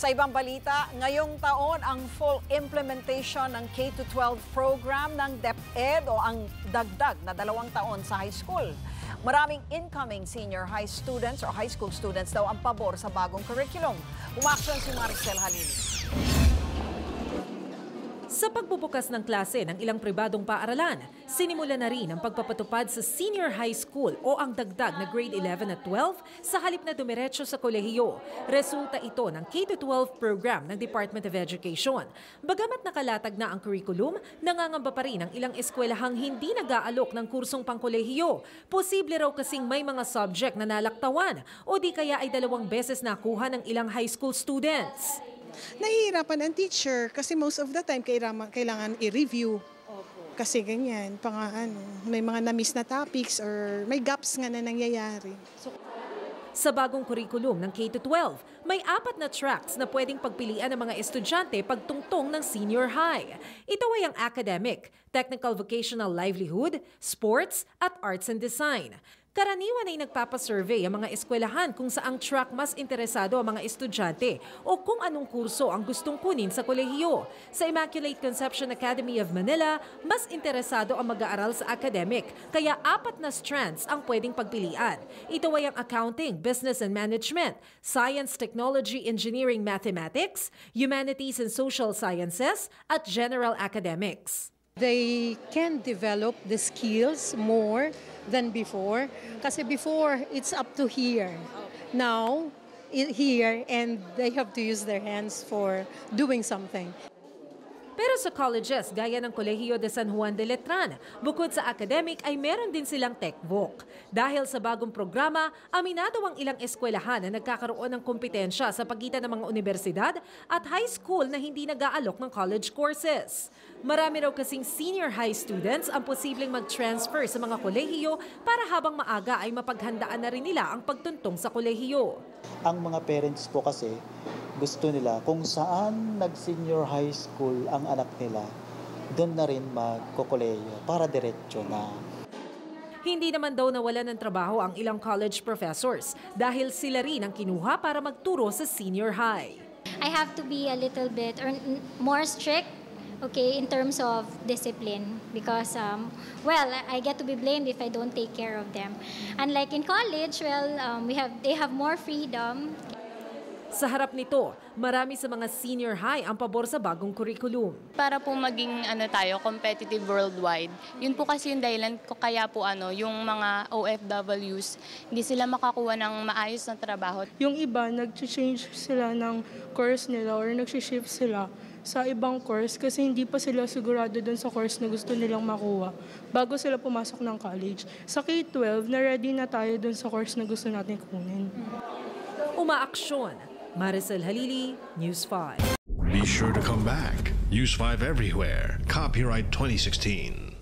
Sa ibang balita, ngayong taon ang full implementation ng K-12 program ng DepEd o ang dagdag na 2 taon sa high school. Maraming incoming senior high students o high school students daw ang pabor sa bagong curriculum. Umaksyon si Maricel Halili. Sa pagbubukas ng klase ng ilang pribadong paaralan, sinimula na rin ang pagpapatupad sa senior high school o ang dagdag na grade 11 at 12 sa halip na dumiretso sa kolehiyo. Resulta ito ng K-12 program ng Department of Education. Bagamat nakalatag na ang curriculum, nangangamba pa rin ang ilang eskwelahang hindi nag-aalok ng kursong pangkolehiyo. Posible raw kasing may mga subject na nalaktawan o di kaya ay 2 beses nakuha ng ilang high school students. Nahihirapan ang teacher kasi most of the time kailangan i-review. Kasi ganyan, may mga na-miss na topics or may gaps nga na nangyayari. Sa bagong curriculum ng K-12, may 4 na tracks na pwedeng pagpilian ng mga estudyante pagtungtong ng senior high. Ito ay ang academic, technical vocational livelihood, sports at arts and design. Karaniwan ay nagpapasurvey ang mga eskwelahan kung saang track mas interesado ang mga estudyante o kung anong kurso ang gustong kunin sa kolehiyo. Sa Immaculate Conception Academy of Manila, mas interesado ang mag-aaral sa academic, kaya 4 na strands ang pwedeng pagpilian. Ito ay ang accounting, business and management, science, technology, engineering, mathematics, humanities and social sciences, at general academics. They can develop the skills more than before. Kasi before, it's up to here. Now, here, and they have to use their hands for doing something. Pero sa colleges gaya ng Colegio de San Juan de Letran, bukod sa academic ay meron din silang TechVoc. Dahil sa bagong programa, aminado ang ilang eskwelahan na nagkakaroon ng kompetensya sa pagitan ng mga universidad at high school na hindi nag-aalok ng college courses. Marami raw kasing senior high students ang posibleng mag-transfer sa mga kolehiyo para habang maaga ay mapaghandaan na rin nila ang pagtuntong sa kolehiyo. Ang mga parents po kasi gusto nila kung saan nag-senior high school ang anak nila, doon na rin magkokolehiyo para diretso na. Hindi naman daw nawalan ng trabaho ang ilang college professors dahil sila rin ang kinuha para magturo sa senior high. I have to be a little bit or more strict, okay, in terms of discipline because, I get to be blamed if I don't take care of them. Unlike in college, they have more freedom. Sa harap nito, marami sa mga senior high ang pabor sa bagong curriculum. Para po maging competitive worldwide. Yun po kasi yung dahilan ko kaya po yung mga OFWs, hindi sila makakuha ng maayos na trabaho. Yung iba, nag-change sila ng course nila or nag-shift sila sa ibang course kasi hindi pa sila sigurado dun sa course na gusto nilang makuha bago sila pumasok ng college. Sa K-12, na-ready na tayo dun sa course na gusto natin kunin. Umaaksyon. Maricel Halili, News 5. Be sure to come back. News 5 everywhere. Copyright 2016.